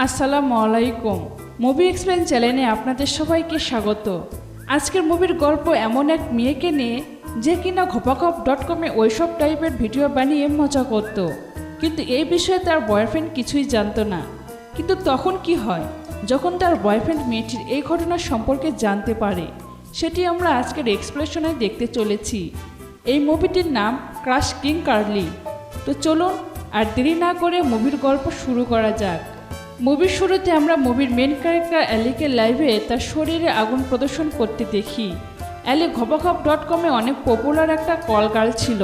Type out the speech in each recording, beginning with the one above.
আসসালামু আলাইকুম। Movie explain চ্যানেলে আপনাদের সবাইকে স্বাগত। আজকের মুভির গল্প এমন এক মেয়েকে নিয়ে যে কিনা ঘপাঘপ.com ওইসব টাইপের ভিডিও বানিয়ে মজা করত, কিন্তু এই বিষয়ে তার বয়ফ্রেন্ড কিছুই জানতো না। কিন্তু তখন কি হয় যখন তার বয়ফ্রেন্ড মেয়েটির এই ঘটনা সম্পর্কে জানতে পারে, সেটি আমরা আজকের এক্সপ্লেশনে দেখতে চলেছি। এই মুভিটির নাম ক্রাশ কিং কার্লি। তো চলুন আর দেরি না করে মুভির গল্প শুরু করা যাক। মুভির শুরুতে আমরা মুভির মেন ক্যারেক্টার অ্যালিকে লাইভে তার শরীরে আগুন প্রদর্শন করতে দেখি। অ্যালি ঘপাঘপ.com অনেক পপুলার একটা কল গার্ল ছিল।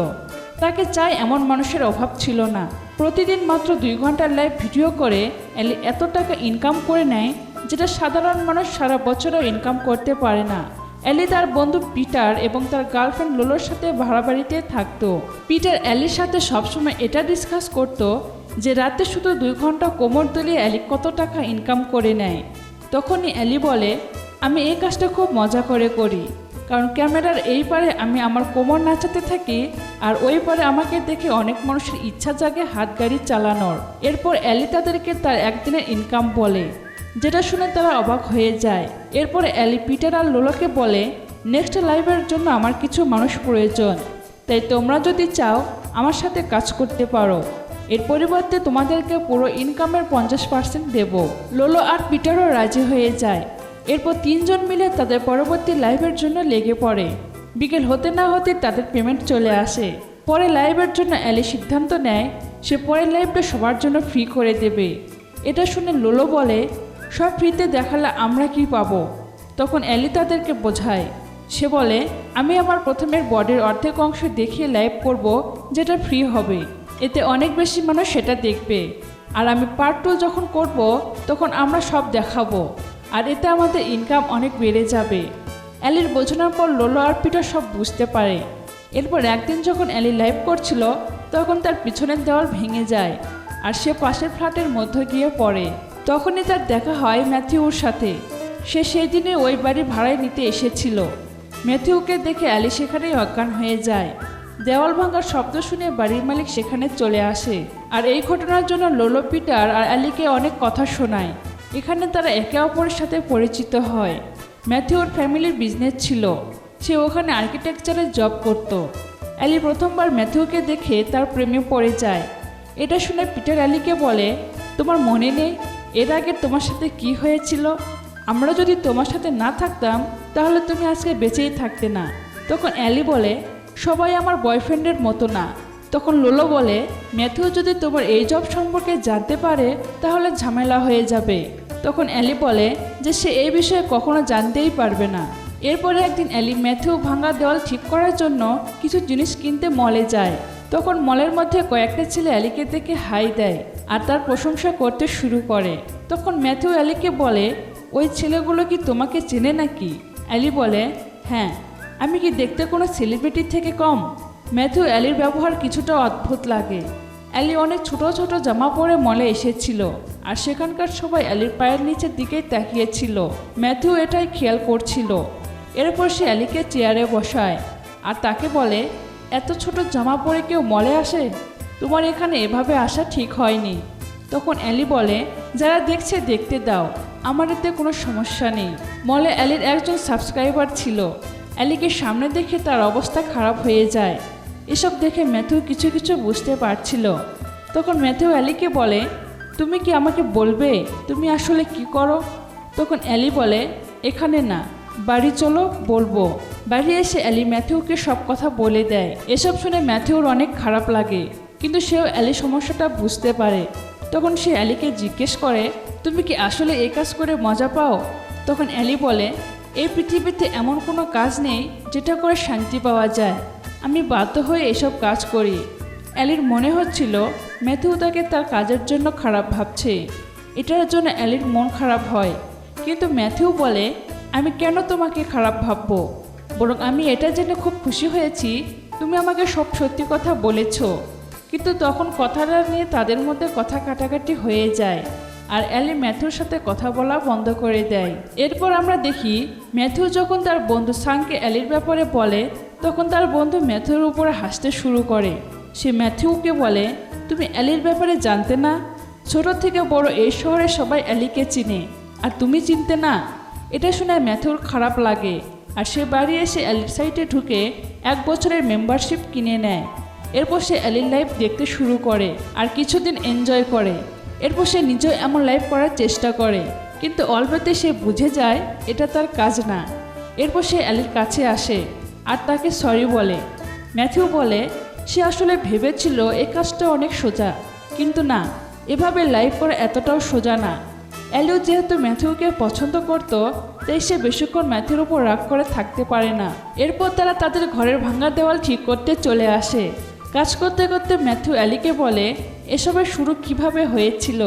তাকে চাই এমন মানুষের অভাব ছিল না। প্রতিদিন মাত্র 2 ঘন্টার লাইভ ভিডিও করে অ্যালি এত টাকা ইনকাম করে নেয় যেটা সাধারণ মানুষ সারা বছরও ইনকাম করতে পারে না। অ্যালি তার বন্ধু পিটার এবং তার গার্লফ্রেন্ড লোলোর সাথে ভাড়া বাড়িতে থাকতো। পিটার অ্যালির সাথে সবসময় এটা ডিসকাস করতো যে রাতে শুধু 2 ঘন্টা কোমর দুলিয়ে অ্যালি কত টাকা ইনকাম করে নেয়। তখনই অ্যালি বলে, আমি এই কাজটা খুব মজা করে করি, কারণ ক্যামেরার এই পারে আমি আমার কোমর নাচাতে থাকি আর ওই পারে আমাকে দেখে অনেক মানুষের ইচ্ছা জাগে হাত গাড়ি চালানোর। এরপর অ্যালি তাদেরকে তার একদিনের ইনকাম বলে, যেটা শুনে তারা অবাক হয়ে যায়। এরপরে অ্যালি পিটার আর লোলোকে বলে, নেক্সট লাইভের জন্য আমার কিছু মানুষ প্রয়োজন, তাই তোমরা যদি চাও আমার সাথে কাজ করতে পারো। এর পরিবর্তে তোমাদেরকে পুরো ইনকামের 50% দেব। লোলো আর পিটারও রাজি হয়ে যায়। এরপর 3 জন মিলে তাদের পরবর্তী লাইভের জন্য লেগে পড়ে। বিকেল হতে না হতে তাদের পেমেন্ট চলে আসে। পরে লাইভের জন্য অ্যালি সিদ্ধান্ত নেয় সে পরের লাইভটা সবার জন্য ফ্রি করে দেবে। এটা শুনে লোলো বলে, সব ফ্রিতে দেখালে আমরা কি পাবো? তখন অ্যালি তাদেরকে বোঝায়। সে বলে, আমি আমার প্রথমের বডির অর্ধেক অংশ দেখিয়ে লাইভ করব, যেটা ফ্রি হবে। এতে অনেক বেশি মানুষ সেটা দেখবে। আর আমি পার্ট 2 যখন করব তখন আমরা সব দেখাবো, আর এতে আমাদের ইনকাম অনেক বেড়ে যাবে। অ্যালির বোঝানোর পর লোলো আর পিটার সব বুঝতে পারে। এরপর একদিন যখন অ্যালি লাইভ করছিল তখন তার পিছনের দেওয়াল ভেঙে যায় আর সে পাশের ফ্ল্যাটের মধ্যে গিয়ে পড়ে। তখনই তার দেখা হয় ম্যাথিউর সাথে। সে সেই দিনে ওই বাড়ি ভাড়ায় নিতে এসেছিল। ম্যাথিউকে দেখে অ্যালি সেখানেই অজ্ঞান হয়ে যায়। দেওয়াল ভাঙার শব্দ শুনে বাড়ির মালিক সেখানে চলে আসে আর এই ঘটনার জন্য লোলো পিটার আর অ্যালিকে অনেক কথা শোনায়। এখানে তারা একে অপরের সাথে পরিচিত হয়। ম্যাথিউর ফ্যামিলির বিজনেস ছিল, সে ওখানে আর্কিটেকচারের জব করত। অ্যালি প্রথমবার ম্যাথিউকে দেখে তার প্রেমে পড়ে যায়। এটা শুনে পিটার অ্যালিকে বলে, তোমার মনে নেই এর আগে তোমার সাথে কি হয়েছিল? আমরা যদি তোমার সাথে না থাকতাম তাহলে তুমি আজকে বেঁচেই থাকতে না। তখন অ্যালি বলে, সবাই আমার বয়ফ্রেন্ডের মতো না। তখন লোলো বলে, ম্যাথিউ যদি তোমার এই জব সম্পর্কে জানতে পারে তাহলে ঝামেলা হয়ে যাবে। তখন অ্যালি বলে যে সে এই বিষয়ে কখনো জানতেই পারবে না। এরপরে একদিন অ্যালি ম্যাথিউ ভাঙা দেওয়াল ঠিক করার জন্য কিছু জিনিস কিনতে মলে যায়। তখন মলের মধ্যে কয়েকটা ছেলে অ্যালিকে দেখে হাই দেয় আর তার প্রশংসা করতে শুরু করে। তখন ম্যাথিউ অ্যালিকে বলে, ওই ছেলেগুলো কি তোমাকে চেনে নাকি? অ্যালি বলে, হ্যাঁ, আমি কি দেখতে কোনো সেলিব্রিটির থেকে কম? ম্যাথিউ অ্যালির ব্যবহার কিছুটা অদ্ভুত লাগে। অ্যালি অনেক ছোট ছোট জামা পরে মলে এসেছিল আর সেখানকার সবাই অ্যালির পায়ের নিচের দিকেই তাকিয়েছিল। ম্যাথিউ এটাই খেয়াল করছিল। এরপর সে অ্যালিকে চেয়ারে বসায় আর তাকে বলে, এত ছোট জামা পরে কেউ মলে আসে? তোমার এখানে এভাবে আসা ঠিক হয়নি। তখন অ্যালি বলে, যারা দেখছে দেখতে দাও, আমার এতে কোনো সমস্যা নেই। মলে অ্যালির একজন সাবস্ক্রাইবার ছিল। অ্যালিকে সামনে দেখে তার অবস্থা খারাপ হয়ে যায়। এসব দেখে ম্যাথিউ কিছু কিছু বুঝতে পারছিল। তখন ম্যাথিউ অ্যালিকে বলে, তুমি কি আমাকে বলবে তুমি আসলে কি করো? তখন অ্যালি বলে, এখানে না, বাড়ি চলো, বলবো। বাড়ি এসে অ্যালি ম্যাথিউকে সব কথা বলে দেয়। এসব শুনে ম্যাথিউর অনেক খারাপ লাগে, কিন্তু সেও অ্যালি সমস্যাটা বুঝতে পারে। তখন সে অ্যালিকে জিজ্ঞেস করে, তুমি কি আসলে এই কাজ করে মজা পাও? তখন অ্যালি বলে, এই পৃথিবীতে এমন কোনো কাজ নেই যেটা করে শান্তি পাওয়া যায়। আমি বাধ্য হয়ে এসব কাজ করি। অ্যালির মনে হচ্ছিল ম্যাথিউ তাকে তার কাজের জন্য খারাপ ভাবছে। এটার জন্য অ্যালির মন খারাপ হয়, কিন্তু ম্যাথিউ বলে, আমি কেন তোমাকে খারাপ ভাববো? বরং আমি এটা জেনে খুব খুশি হয়েছি তুমি আমাকে সব সত্যি কথা বলেছ। কিন্তু তখন কথাটা নিয়ে তাদের মধ্যে কথা কাটাকাটি হয়ে যায় আর অ্যালি ম্যাথিউর সাথে কথা বলা বন্ধ করে দেয়। এরপর আমরা দেখি ম্যাথিউ যখন তার বন্ধু সাংকে অ্যালির ব্যাপারে বলে তখন তার বন্ধু ম্যাথিউর উপরে হাসতে শুরু করে। সে ম্যাথিউকে বলে, তুমি অ্যালির ব্যাপারে জানতে না? ছোট থেকে বড় এই শহরে সবাই অ্যালিকে চিনে, আর তুমি চিনতে না? এটা শুনে ম্যাথুর খারাপ লাগে, আর সে বাড়ি এসে অ্যালির সাইটে ঢুকে 1 বছরের মেম্বারশিপ কিনে নেয়। এরপর সে অ্যালির লাইফ দেখতে শুরু করে আর কিছুদিন এনজয় করে। এরপর সে নিজেও এমন লাইফ করার চেষ্টা করে, কিন্তু অল্পতে সে বুঝে যায় এটা তার কাজ না। এরপর সে অ্যালির কাছে আসে আর তাকে সরি বলে। ম্যাথিউ বলে সে আসলে ভেবেছিল এই কাজটা অনেক সোজা, কিন্তু না, এভাবে লাইফ করা এতটাও সোজা না। অ্যালিও যেহেতু ম্যাথিউকে পছন্দ করত, তাই সে বেশিক্ষণ ম্যাথিউর উপর রাগ করে থাকতে পারে না। এরপর তারা তাদের ঘরের ভাঙা দেওয়াল ঠিক করতে চলে আসে। কাজ করতে করতে ম্যাথিউ অ্যালিকে বলে এসবের শুরু কিভাবে হয়েছিল।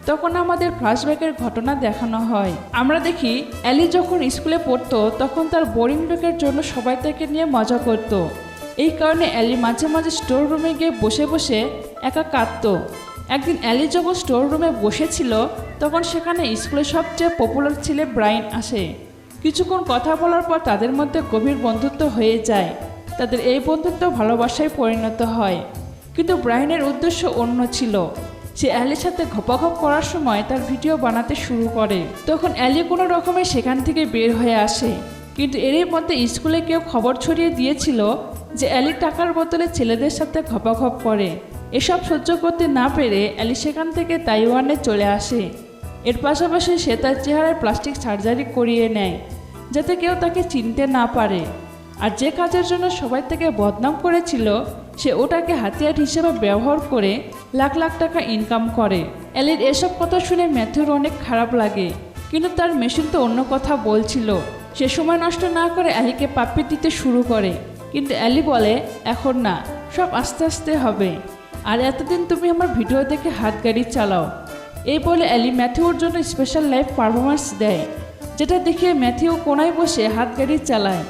তখন আমাদের ফ্ল্যাশব্যাকের ঘটনা দেখানো হয়। আমরা দেখি অ্যালি যখন স্কুলে পড়তো তখন তার বোরিং ব্রেকের জন্য সবাই তাকে নিয়ে মজা করত। এই কারণে অ্যালি মাঝে মাঝে স্টোর রুমে গিয়ে বসে বসে একা কাঁদত। একদিন অ্যালি যখন স্টোর রুমে বসেছিল তখন সেখানে স্কুলের সবচেয়ে পপুলার ছেলে ব্রাইন আসে। কিছুক্ষণ কথা বলার পর তাদের মধ্যে গভীর বন্ধুত্ব হয়ে যায়। তাদের এই বন্ধুত্ব ভালোবাসায় পরিণত হয়। কিন্তু ব্রাইনের উদ্দেশ্য অন্য ছিল। সে অ্যালির সাথে ঘপাঘপ করার সময় তার ভিডিও বানাতে শুরু করে। তখন অ্যালি কোনো রকমে সেখান থেকে বের হয়ে আসে, কিন্তু এরই মধ্যে স্কুলে কেউ খবর ছড়িয়ে দিয়েছিল যে অ্যালি টাকার বদলে ছেলেদের সাথে ঘপাঘপ করে। এসব সহ্য করতে না পেরে অ্যালি সেখান থেকে তাইওয়ানে চলে আসে। এর পাশাপাশি সে তার চেহারায় প্লাস্টিক সার্জারি করিয়ে নেয় যাতে কেউ তাকে চিনতে না পারে। আর যে কাজের জন্য সবাই তাকে বদনাম করেছিল সে ওটাকে হাতিয়ার হিসেবে ব্যবহার করে লাখ লাখ টাকা ইনকাম করে। অ্যালির এসব কথা শুনে ম্যাথিউর অনেক খারাপ লাগে, কিন্তু তার মেশিন তো অন্য কথা বলছিল। সে সময় নষ্ট না করে অ্যালিকে পাপ্পি দিতে শুরু করে, কিন্তু অ্যালি বলে এখন না, সব আস্তে আস্তে হবে। আর এতদিন তুমি আমার ভিডিও দেখে হাত গাড়ি চালাও। এই বলে অ্যালি ম্যাথিউর জন্য স্পেশাল লাইভ পারফরমেন্স দেয়, যেটা দেখে ম্যাথিউ কোনায় বসে হাত গাড়ি চালায়।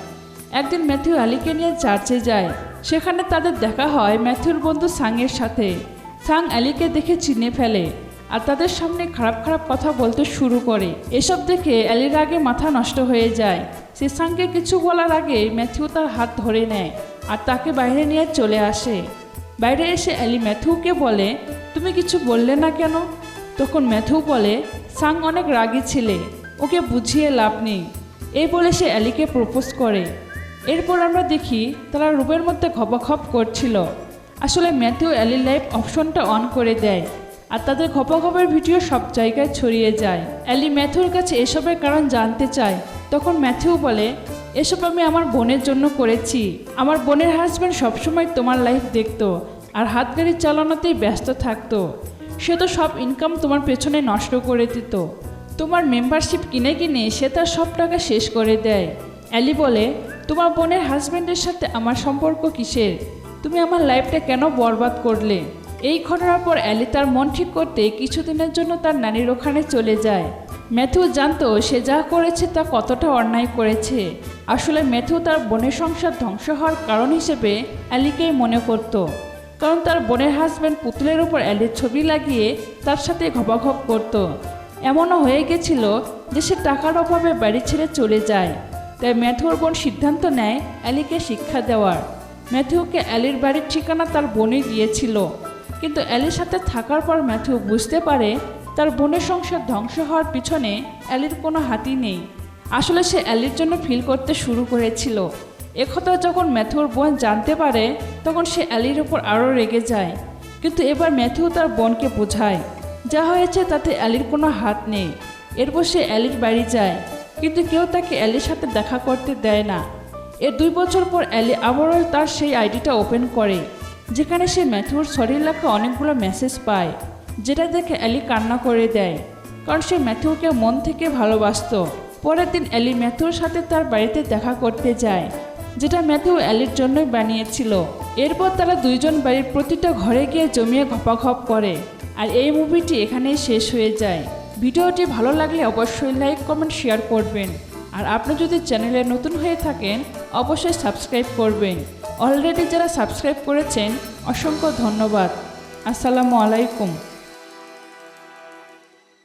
একদিন ম্যাথিউ অ্যালিকে নিয়ে চার্চে যায়। সেখানে তাদের দেখা হয় ম্যাথিউর বন্ধু সাংয়ের সাথে। সাং অ্যালিকে দেখে চিনে ফেলে আর তাদের সামনে খারাপ খারাপ কথা বলতে শুরু করে। এসব দেখে অ্যালির আগে মাথা নষ্ট হয়ে যায়। সে সাংকে কিছু বলার আগে ম্যাথিউ তার হাত ধরে নেয় আর তাকে বাইরে নিয়ে চলে আসে। বাইরে এসে অ্যালি ম্যাথিউকে বলে তুমি কিছু বললে না কেন? তখন ম্যাথিউ বলে সাং অনেক রাগী ছেলে, ওকে বুঝিয়ে লাভ নেই। এই বলে সে অ্যালিকে প্রপোজ করে। এরপর আমরা দেখি তারা রুমের মধ্যে ঘপাঘপ করছিল। আসলে ম্যাথিউ অ্যালির লাইভ অপশনটা অন করে দেয় আর তাদের ঘপাঘপের ভিডিও সব জায়গায় ছড়িয়ে যায়। অ্যালি ম্যাথিউর কাছে এসবের কারণ জানতে চায়। তখন ম্যাথিউ বলে এসব আমি আমার বোনের জন্য করেছি। আমার বোনের হাজব্যান্ড সবসময় তোমার লাইফ দেখতো আর হাত গাড়ি চালানোতেই ব্যস্ত থাকতো। সে তো সব ইনকাম তোমার পেছনে নষ্ট করে দিত। তোমার মেম্বারশিপ কিনে কিনে সে তার সব টাকা শেষ করে দেয়। অ্যালি বলে তোমার বোনের হাজব্যান্ডের সাথে আমার সম্পর্ক কিসের? তুমি আমার লাইফটা কেন বরবাদ করলে? এই ঘটনার পর অ্যালি তার মন ঠিক করতে কিছুদিনের জন্য তার নানির ওখানে চলে যায়। ম্যাথিউ জানতো সে যা করেছে তা কতটা অন্যায় করেছে। আসলে ম্যাথিউ তার বোনের সংসার ধ্বংস হওয়ার কারণ হিসেবে অ্যালিকেই মনে করত, কারণ তার বোনের হাজব্যান্ড পুতুলের উপর অ্যালির ছবি লাগিয়ে তার সাথে ঘপাঘপ করত। এমনও হয়ে গেছিল যে সে টাকার অভাবে বাড়ি ছেড়ে চলে যায়। তাই ম্যাথিউর বোন সিদ্ধান্ত নেয় অ্যালিকে শিক্ষা দেওয়ার। ম্যাথিউকে অ্যালির বাড়ির ঠিকানা তার বোনই দিয়েছিল, কিন্তু অ্যালির সাথে থাকার পর ম্যাথিউ বুঝতে পারে তার বোনের সংসার ধ্বংস হওয়ার পিছনে অ্যালির কোনো হাতই নেই। আসলে সে অ্যালির জন্য ফিল করতে শুরু করেছিল। একথা যখন ম্যাথিউর বোন জানতে পারে তখন সে অ্যালির ওপর আরও রেগে যায়। কিন্তু এবার ম্যাথিউ তার বোনকে বোঝায় যা হয়েছে তাতে অ্যালির কোনো হাত নেই। এরপর সে অ্যালির বাড়ি যায়, কিন্তু কেউ তাকে অ্যালির সাথে দেখা করতে দেয় না। এর 2 বছর পর অ্যালি আবারও তার সেই আইডিটা ওপেন করে, যেখানে সে ম্যাথিউর শরীর লেখা অনেকগুলো মেসেজ পায়, যেটা দেখে অ্যালি কান্না করে দেয়, কারণ সে ম্যাথিউকে মন থেকে ভালোবাসত। পরের দিন অ্যালি ম্যাথিউর সাথে তার বাড়িতে দেখা করতে যায়, যেটা ম্যাথিউ অ্যালির জন্যই বানিয়েছিল। এরপর তারা দুইজন বাড়ির প্রতিটা ঘরে গিয়ে জমিয়ে ঘপাঘপ করে। আর এই মুভিটি এখানেই শেষ হয়ে যায়। ভিডিওটি ভালো লাগলে অবশ্যই লাইক, কমেন্ট, শেয়ার করবেন। আর আপনি যদি চ্যানেলে নতুন হয়ে থাকেন অবশ্যই সাবস্ক্রাইব করবেন। অলরেডি যারা সাবস্ক্রাইব করেছেন অসংখ্য ধন্যবাদ। আসসালামু আলাইকুম।